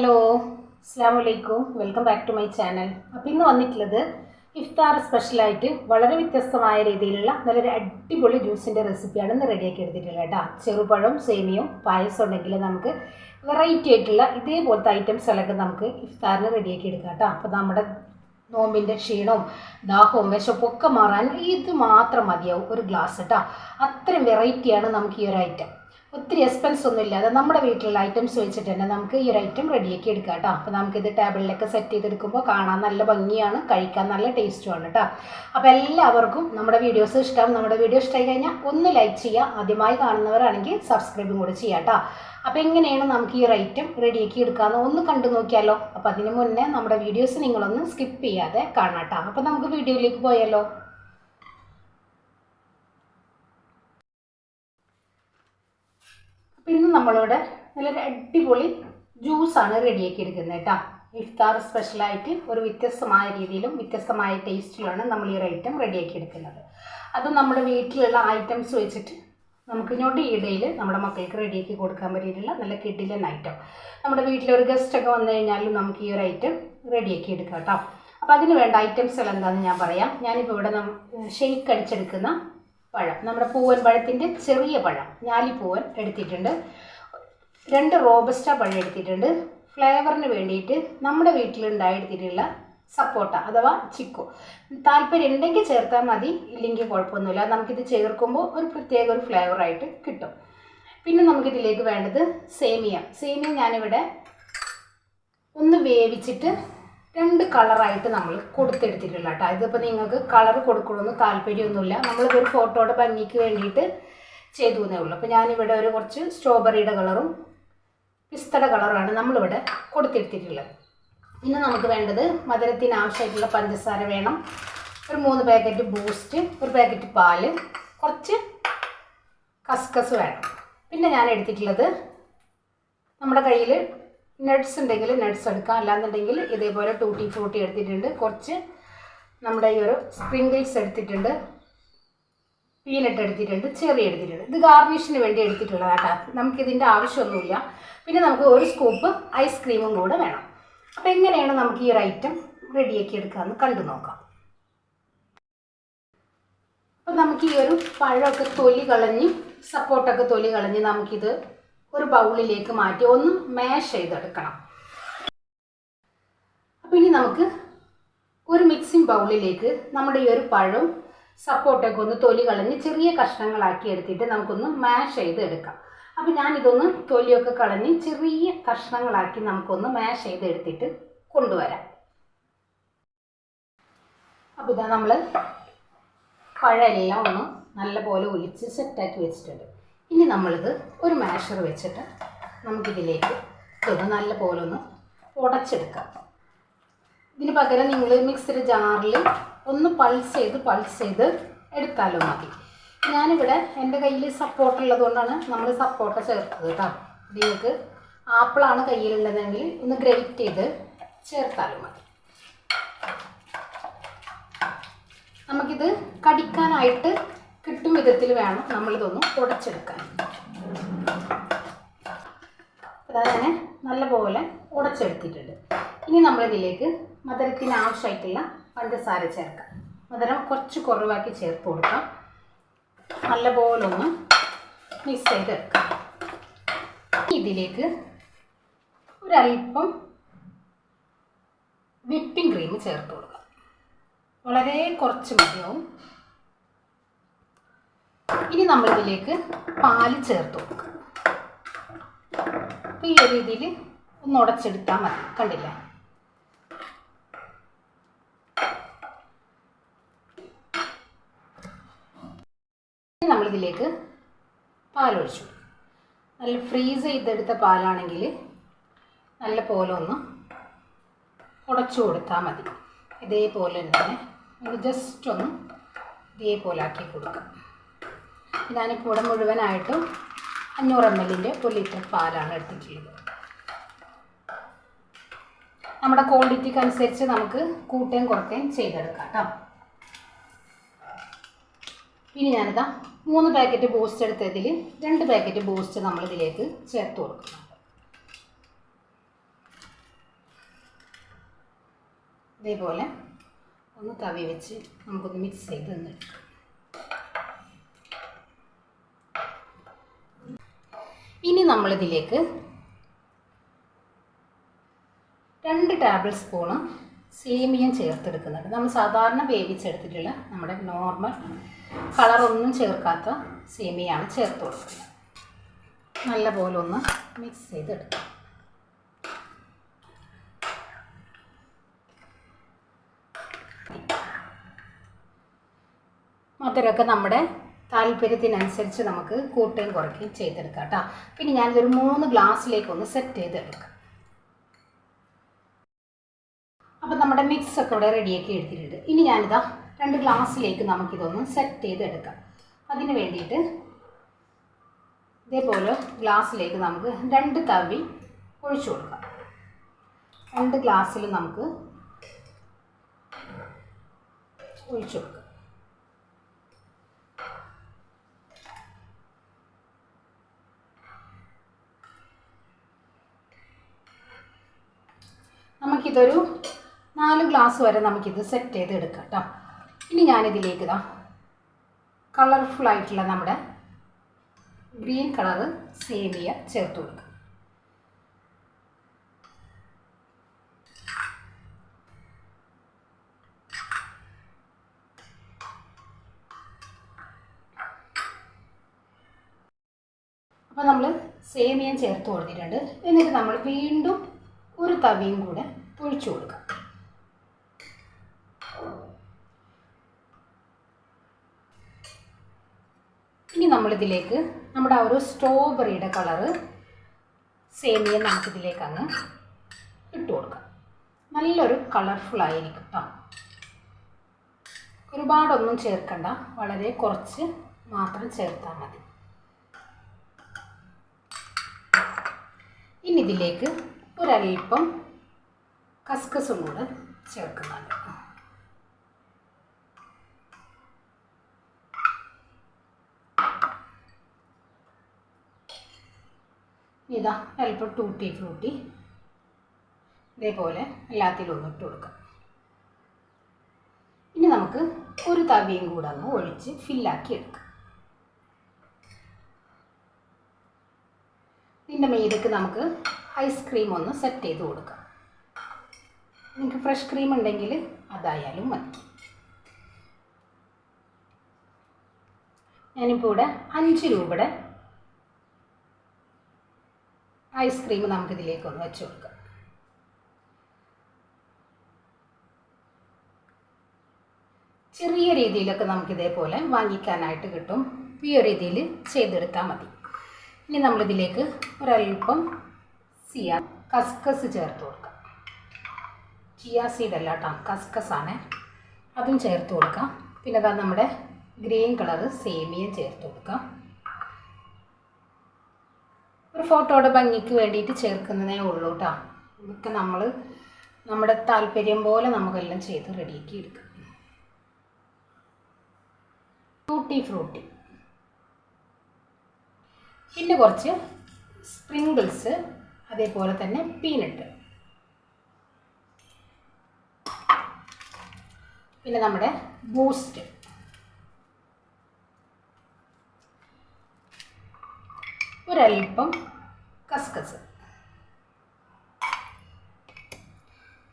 Hello, അസ്സലാമു അലൈക്കും. Welcome back to my channel. അപ്പോൾ ഇന്ന് വന്നിട്ടുള്ളത് ഇഫ്താർ സ്പെഷ്യലായിട്ട് വളരെ വ്യത്യസ്തമായ രീതിയിലുള്ള നല്ലൊരു അടിപൊളി ജ്യൂസിൻ്റെ റെസിപ്പിയാണ് ഇന്ന് റെഡിയാക്കി എടുത്തിട്ടുള്ളത് കേട്ടോ. ചെറുപഴം, സേമിയയും പായസം ഉണ്ടെങ്കിൽ നമുക്ക് വെറൈറ്റി ആയിട്ടുള്ള ഇതേപോലത്തെ ഐറ്റംസ് എല്ലാം നമുക്ക് ഇഫ്താറിന് റെഡിയാക്കി എടുക്കാം കേട്ടോ. അപ്പോൾ നമ്മുടെ നോമ്പിൻ്റെ ക്ഷീണവും ദാഹവും വിശപ്പും ഒക്കെ മാറാൻ ഇത് മാത്രം മതിയാവും ഒരു ഗ്ലാസ് കേട്ടോ. അത്രയും വെറൈറ്റിയാണ് നമുക്ക് ഈ ഒരു ഐറ്റം. ഒത്തിരി എക്സ്പെൻസ് ഒന്നും ഇല്ലാതെ നമ്മുടെ വീട്ടിലുള്ള ഐറ്റംസ് വെച്ചിട്ട് തന്നെ നമുക്ക് ഈ ഒരു ഐറ്റം റെഡിയാക്കി എടുക്കാം കേട്ടോ. അപ്പോൾ നമുക്കിത് ടേബിളിലൊക്കെ സെറ്റ് ചെയ്തെടുക്കുമ്പോൾ കാണാൻ നല്ല ഭംഗിയാണ്, കഴിക്കാൻ നല്ല ടേസ്റ്റുമാണ് കേട്ടോ. അപ്പോൾ എല്ലാവർക്കും നമ്മുടെ വീഡിയോസ് ഇഷ്ടം. നമ്മുടെ വീഡിയോ ഇഷ്ടമായി കഴിഞ്ഞാൽ ഒന്ന് ലൈക്ക് ചെയ്യുക, ആദ്യമായി കാണുന്നവരാണെങ്കിൽ സബ്സ്ക്രൈബും കൂടി ചെയ്യാം കേട്ടോ. അപ്പോൾ എങ്ങനെയാണ് നമുക്ക് ഈ ഒരു ഐറ്റം റെഡിയാക്കി എടുക്കാമെന്ന് ഒന്ന് കണ്ടു നോക്കിയാലോ. അപ്പോൾ അതിന് മുന്നേ നമ്മുടെ വീഡിയോസ് നിങ്ങളൊന്ന് സ്കിപ്പ് ചെയ്യാതെ കാണാം കേട്ടോ. അപ്പോൾ നമുക്ക് വീഡിയോയിലേക്ക് പോയാലോ. അപ്പോൾ ഇന്ന് നമ്മളിവിടെ നല്ലൊരു അടിപൊളി ജ്യൂസാണ് റെഡിയാക്കി എടുക്കുന്നത് കേട്ടോ. ഇഫ്താർ സ്പെഷ്യലായിട്ട് ഒരു വ്യത്യസ്തമായ രീതിയിലും വ്യത്യസ്തമായ ടേസ്റ്റിലുമാണ് നമ്മൾ ഈ ഒരു ഐറ്റം റെഡിയാക്കി എടുക്കുന്നത്. അത് നമ്മുടെ വീട്ടിലുള്ള ഐറ്റംസ് വെച്ചിട്ട് നമുക്ക് ഞൊടിയിടയിൽ നമ്മുടെ മക്കൾക്ക് റെഡിയാക്കി കൊടുക്കാൻ പറ്റിയിട്ടുള്ള നല്ല കിടിലൻ ഐറ്റം. നമ്മുടെ വീട്ടിലൊരു ഗസ്റ്റൊക്കെ വന്നു കഴിഞ്ഞാലും നമുക്ക് ഈ ഒരു ഐറ്റം റെഡിയാക്കി എടുക്കാം കേട്ടോ. അപ്പോൾ അതിന് വേണ്ട ഐറ്റംസ് എല്ലാം എന്താണെന്ന് ഞാൻ പറയാം. ഞാനിപ്പോൾ ഇവിടെ ഷെയ്ക്ക് അടിച്ചെടുക്കുന്ന പഴം, നമ്മുടെ പൂവൻ പഴത്തിൻ്റെ ചെറിയ പഴം, ഞാലിപ്പൂവൻ എടുത്തിട്ടുണ്ട്. 2 റോബസ്റ്റ പഴം എടുത്തിട്ടുണ്ട്. ഫ്ലേവറിന് വേണ്ടിയിട്ട് നമ്മുടെ വീട്ടിലുണ്ടായെടുത്തിട്ടുള്ള സപ്പോട്ട അഥവാ ചിക്കു. താല്പര്യം ഉണ്ടെങ്കിൽ ചേർത്താൽ മതി, ഇല്ലെങ്കിൽ കുഴപ്പമൊന്നുമില്ല. നമുക്കിത് ചേർക്കുമ്പോൾ ഒരു പ്രത്യേക ഒരു ഫ്ലേവറായിട്ട് കിട്ടും. പിന്നെ നമുക്കിതിലേക്ക് വേണ്ടത് സേമിയ ഞാനിവിടെ ഒന്ന് വേവിച്ചിട്ട് 2 കളറായിട്ട് നമ്മൾ കൊടുത്തെടുത്തിട്ടുള്ള കേട്ടോ. ഇതിപ്പോൾ നിങ്ങൾക്ക് കളർ കൊടുക്കണമെന്ന് താല്പര്യമൊന്നുമില്ല, നമ്മളിതൊരു ഫോട്ടോയുടെ ഭംഗിക്ക് വേണ്ടിയിട്ട് ചെയ്തു എന്നേ ഉള്ളൂ. അപ്പോൾ ഞാനിവിടെ കുറച്ച് സ്ട്രോബെറിയുടെ കളറും പിസ്തയുടെ കളറുമാണ് നമ്മളിവിടെ കൊടുത്തെടുത്തിട്ടുള്ളത്. പിന്നെ നമുക്ക് വേണ്ടത് മധുരത്തിന് ആവശ്യമായിട്ടുള്ള പഞ്ചസാര വേണം. ഒരു 3 പാക്കറ്റ് ബൂസ്റ്റ്, 1 പാക്കറ്റ് പാല്, കുറച്ച് കസ്കസ് വേണം. പിന്നെ ഞാൻ എടുത്തിട്ടുള്ളത് നമ്മുടെ കയ്യിൽ നട്ട്സ് ഉണ്ടെങ്കിൽ നട്ട്സ് എടുക്കാം, അല്ലാന്നുണ്ടെങ്കിൽ ഇതേപോലെ ടൂട്ടി ഫ്രൂട്ടി എടുത്തിട്ടുണ്ട്. കുറച്ച് നമ്മുടെ ഈ ഒരു സ്പ്രിങ്കിൾസ് എടുത്തിട്ടുണ്ട്, പീനട്ട് എടുത്തിട്ടുണ്ട്, ചെറി എടുത്തിട്ടുണ്ട്. ഇത് ഗാർണിഷിന് വേണ്ടി എടുത്തിട്ടുള്ളതാണ് കേട്ടോ. നമുക്കിതിൻ്റെ ആവശ്യമൊന്നുമില്ല. പിന്നെ നമുക്ക് 1 സ്കൂപ്പ് ഐസ്ക്രീമും കൂടെ വേണം. അപ്പോൾ എങ്ങനെയാണ് നമുക്ക് ഈ ഒരു ഐറ്റം റെഡിയാക്കി എടുക്കാമെന്ന് കണ്ടു നോക്കാം. അപ്പോൾ നമുക്ക് ഈ ഒരു പഴമൊക്കെ തൊലി കളഞ്ഞ് സപ്പോർട്ടൊക്കെ തൊലി കളഞ്ഞ് നമുക്കിത് ഒരു ബൗളിലേക്ക് മാറ്റി ഒന്ന് മാഷ് ചെയ്തെടുക്കണം. അപ്പോൾ ഇനി നമുക്ക് ഒരു മിക്സിംഗ് ബൗളിലേക്ക് നമ്മുടെ ഈ ഒരു പഴവും സപ്പോർട്ടൊക്കെ ഒന്ന് തൊലി കളഞ്ഞ് ചെറിയ കഷ്ണങ്ങളാക്കി എടുത്തിട്ട് നമുക്കൊന്ന് മാഷ് ചെയ്ത് എടുക്കാം. അപ്പോൾ ഞാനിതൊന്ന് തൊലിയൊക്കെ കളഞ്ഞ് ചെറിയ കഷ്ണങ്ങളാക്കി നമുക്കൊന്ന് മാഷ് ചെയ്ത് എടുത്തിട്ട് കൊണ്ടുവരാം. അപ്പോൾ ഇതാ നമ്മൾ പഴമെല്ലാം ഒന്ന് നല്ലപോലെ ഒലിച്ച് സെറ്റാക്കി വെച്ചിട്ടുണ്ട്. ഇനി നമ്മളിത് ഒരു മാഷർ വെച്ചിട്ട് നമുക്കിതിലേക്ക് ഇതൊന്ന് നല്ലപോലെ ഒന്ന് ഉടച്ചെടുക്കാം. ഇതിന് പകരം നിങ്ങൾ മിക്സിയുടെ ജാറിൽ ഒന്ന് പൾസ് ചെയ്ത് എടുത്താലും മതി. ഞാനിവിടെ എൻ്റെ കയ്യിൽ സപ്പോർട്ട ഉള്ളതുകൊണ്ടാണ് നമ്മൾ സപ്പോർട്ട ചേർത്തത് കേട്ടോ. നിങ്ങൾക്ക് ആപ്പിളാണ് കയ്യിലുള്ളതെങ്കിൽ ഒന്ന് ഗ്രേറ്റ് ചെയ്ത് ചേർത്താലും മതി. നമുക്കിത് കടിക്കാനായിട്ട് കിട്ടും വിധത്തിൽ വേണം നമ്മളിതൊന്ന് ഉടച്ചെടുക്കാൻ. അതായത് നല്ലപോലെ ഉടച്ചെടുത്തിട്ടുണ്ട്. ഇനി നമ്മളിതിലേക്ക് മധുരത്തിന് ആവശ്യമായിട്ടുള്ള പഞ്ചസാര ചേർക്കാം. മധുരം കുറച്ച് കുറവാക്കി ചേർത്ത് കൊടുക്കാം. നല്ലപോലെ ഒന്ന് മിക്സ് ചെയ്തെടുക്കാം. ഇതിലേക്ക് ഒരല്പം വിപ്പിംഗ് ക്രീം ചേർത്ത് കൊടുക്കാം. വളരെ കുറച്ച് മതിയാവും. ഇനി നമ്മളിതിലേക്ക് പാല് ചേർത്ത് കൊടുക്കുക. അപ്പോൾ ഈ ഒരു രീതിയിൽ ഒന്ന് ഉടച്ചെടുത്താൽ മതി. കണ്ടില്ല? നമ്മളിതിലേക്ക് പാലൊഴിച്ചു. നല്ല ഫ്രീസ് ചെയ്തെടുത്ത പാലാണെങ്കിൽ നല്ല പോലെ ഒന്ന് ഉടച്ചു കൊടുത്താൽ മതി. ഇതേപോലെ തന്നെ ഒന്ന് ജസ്റ്റ് ഒന്ന് ഇതേപോലെ ആക്കി കൊടുക്കാം. ഞാനിപ്പോൾ ഇവിടെ മുഴുവനായിട്ടും 500 ml 1 ലിറ്റർ പാലാണ് എടുത്തിട്ടുള്ളത്. നമ്മുടെ ക്വാണ്ടിറ്റിക്ക് അനുസരിച്ച് നമുക്ക് കൂട്ടുകയും കുറയ്ക്കുകയും ചെയ്തെടുക്കാം കേട്ടോ. ഇനി ഞാനിതാ 3 പാക്കറ്റ് ബൂസ്റ്റ് എടുത്തതിൽ 2 പാക്കറ്റ് ബൂസ്റ്റ് നമ്മളിതിലേക്ക് ചേർത്ത് കൊടുക്കുന്നുണ്ട്. ഇതേപോലെ ഒന്ന് തവി വെച്ച് നമുക്കൊന്ന് മിക്സ് ചെയ്ത് തന്നിട്ട് ഇനി നമ്മളിതിലേക്ക് 2 ടേബിൾ സ്പൂണ് സേമിയ ചേർത്തെടുക്കുന്നുണ്ട്. നമ്മൾ സാധാരണ വേവിച്ചെടുത്തിട്ടുള്ള നമ്മുടെ നോർമൽ കളറൊന്നും ചേർക്കാത്ത സേമിയാണ് ചേർത്ത് കൊടുക്കുന്നത്. നല്ലപോലെ ഒന്ന് മിക്സ് ചെയ്തെടുക്കാം. മധുരമൊക്കെ നമ്മുടെ താല്പര്യത്തിനനുസരിച്ച് നമുക്ക് കൂട്ടുകയും കുറയ്ക്കുകയും ചെയ്തെടുക്കാം കേട്ടോ. പിന്നെ ഞാനിതൊരു 3 ഗ്ലാസ്സിലേക്കൊന്ന് സെറ്റ് ചെയ്തെടുക്കാം. അപ്പോൾ നമ്മുടെ മിക്സൊക്കെ ഇവിടെ റെഡിയാക്കി എടുത്തിട്ടുണ്ട്. ഇനി ഞാനിതാ 2 ഗ്ലാസ്സിലേക്ക് നമുക്കിതൊന്ന് സെറ്റ് ചെയ്തെടുക്കാം. അതിന് വേണ്ടിയിട്ട് ഇതേപോലെ ഗ്ലാസ്സിലേക്ക് നമുക്ക് 2 തവി ഒഴിച്ചു കൊടുക്കാം. 2 ഗ്ലാസ്സിൽ നമുക്ക് ഒഴിച്ചു കൊടുക്കാം. നമുക്കിതൊരു 4 ഗ്ലാസ് വരെ നമുക്കിത് സെറ്റ് ചെയ്ത് എടുക്കാം കേട്ടോ. ഇനി ഞാനിതിലേക്ക് കളർഫുള്ളായിട്ടുള്ള നമ്മുടെ ഗ്രീൻ കളറ് സേമിയ ചേർത്ത് കൊടുക്കാം. അപ്പോൾ നമ്മൾ സേമിയ ചേർത്ത് കൊടുത്തിട്ടുണ്ട്. എന്നിട്ട് നമ്മൾ വീണ്ടും ഒരു തവിയും കൂടെ ഒഴിച്ചു കൊടുക്കാം. ഇനി നമ്മളിതിലേക്ക് നമ്മുടെ ആ ഒരു സ്ട്രോബെറിയുടെ കളറ് സേമിയ നമുക്കിതിലേക്ക് അങ്ങ് ഇട്ട് കൊടുക്കാം. നല്ലൊരു കളർഫുള്ളായിരിക്കും കേട്ടോ. ഒരുപാടൊന്നും ചേർക്കണ്ട, വളരെ കുറച്ച് മാത്രം ചേർത്താൽ മതി. ഇനി ഇതിലേക്ക് ഒരൽപ്പം കസ്കസും കൂടെ ചേർക്കുന്നുണ്ട്. ഇതാ അല്പം ടൂട്ടി ഫ്രൂട്ടി ഇതേപോലെ എല്ലാത്തിലും ഒന്ന് ഇട്ട് കൊടുക്കാം. ഇനി നമുക്ക് ഒരു തവിയും കൂടെ ഒന്ന് ഒഴിച്ച് ഫില്ലാക്കി എടുക്കാം. ഇതിൻ്റെ മീതക്ക് നമുക്ക് ഐസ്ക്രീം ഒന്ന് സെറ്റ് ചെയ്ത് കൊടുക്കാം. നിങ്ങൾക്ക് ഫ്രഷ് ക്രീം ഉണ്ടെങ്കിൽ അതായാലും മതി. ഞാനിപ്പോൾ ഇവിടെ 5 രൂപയുടെ ഐസ്ക്രീം നമുക്കിതിലേക്കൊന്ന് വെച്ച് കൊടുക്കാം. ചെറിയ രീതിയിലൊക്കെ നമുക്കിതേപോലെ വാങ്ങിക്കാനായിട്ട് കിട്ടും. ഈ ഒരു രീതിയിൽ ചെയ്തെടുത്താൽ മതി. ഇനി നമ്മളിതിലേക്ക് ഒരൽപ്പം കസ്കസ് ചേർത്ത് കൊടുക്കാം. ചിയാ സീഡ് അല്ല കേട്ടോ, കസ്കസാണ്. അതും ചേർത്ത് കൊടുക്കാം. പിന്നെ അതാ നമ്മുടെ ഗ്രീൻ കളറ് സേമിയ ചേർത്ത് കൊടുക്കാം. ഒരു ഫോട്ടോയുടെ ഭംഗിക്ക് വേണ്ടിയിട്ട് ചേർക്കുന്നതേ ഉള്ളൂ കേട്ടോ. ഇതൊക്കെ നമ്മുടെ താല്പര്യം പോലെ നമുക്കെല്ലാം ചെയ്ത് റെഡിയാക്കി എടുക്കാം. ടൂട്ടി ഫ്രൂട്ടി, പിന്നെ കുറച്ച് സ്പ്രിങ്കിൾസ്, അതേപോലെ തന്നെ പീനട്ട്, പിന്നെ നമ്മുടെ ബൂസ്റ്റ്, ഒരൽപ്പം കസ്കസ്.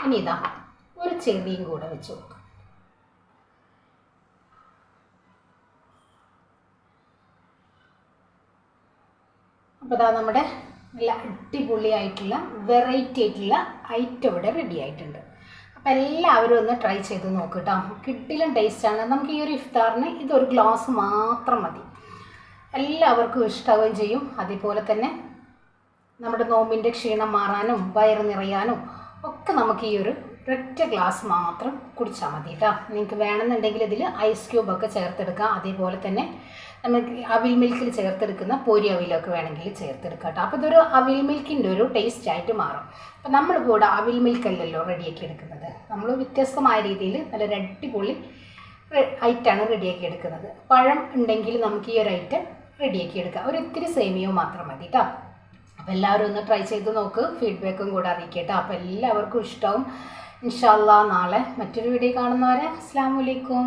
ഇനി ഇതാ ഒരു ചെറിയും കൂടെ വെച്ച് കൊടുക്കാം. അപ്പോൾ ഇതാ നമ്മുടെ നല്ല അടിപൊളിയായിട്ടുള്ള വെറൈറ്റി ആയിട്ടുള്ള ഐറ്റം ഇവിടെ റെഡി ആയിട്ടുണ്ട്. അപ്പോൾ എല്ലാവരും ഒന്ന് ട്രൈ ചെയ്ത് നോക്ക് കേട്ടോ. കിടിലൻ ടേസ്റ്റാണ്. നമുക്ക് ഈ ഒരു ഇഫ്താറിന് ഇതൊരു ഗ്ലാസ് മാത്രം മതി. എല്ലാവർക്കും ഇഷ്ടമാവുകയും ചെയ്യും. അതേപോലെ തന്നെ നമ്മുടെ നോമ്പിൻ്റെ ക്ഷീണം മാറാനും വയറ് നിറയാനും ഒക്കെ നമുക്ക് ഈ ഒരു ഒറ്റ ഗ്ലാസ് മാത്രം കുടിച്ചാൽ മതി കേട്ടോ. നിങ്ങൾക്ക് വേണമെന്നുണ്ടെങ്കിൽ ഇതിൽ ഐസ് ക്യൂബൊക്കെ ചേർത്തെടുക്കാം. അതേപോലെ തന്നെ നമുക്ക് അവിൽ മിൽക്കിൽ ചേർത്തെടുക്കുന്ന പൊരി അവിലൊക്കെ വേണമെങ്കിൽ ചേർത്തെടുക്കാം കേട്ടോ. അപ്പോൾ ഇതൊരു അവിൽ മിൽക്കിൻ്റെ ഒരു ടേസ്റ്റ് ആയിട്ട് മാറും. അപ്പോൾ നമ്മളിപ്പോൾ ഇവിടെ അവിൽ മിൽക്കല്ലല്ലോ റെഡിയാക്കി എടുക്കുന്നത്. നമ്മൾ വ്യത്യസ്തമായ രീതിയിൽ നല്ലൊരു അടിപൊളി ഐറ്റമാണ് റെഡിയാക്കി എടുക്കുന്നത്. പഴം ഉണ്ടെങ്കിൽ നമുക്ക് ഈ ഒരു ഐറ്റം റെഡിയാക്കി എടുക്കാം. ഒരു ഇത്തിരി സേമിയോ മാത്രം മതി കേട്ടോ. അപ്പോൾ എല്ലാവരും ഒന്ന് ട്രൈ ചെയ്ത് നോക്ക്, ഫീഡ്ബാക്കും കൂടെ അറിയിക്കട്ടോ. അപ്പോൾ എല്ലാവർക്കും ഇഷ്ടവും. ഇൻഷാ അല്ലാഹ് നാളെ മറ്റൊരു വീഡിയോ കാണുന്നവരെ അസ്സലാമു അലൈക്കും.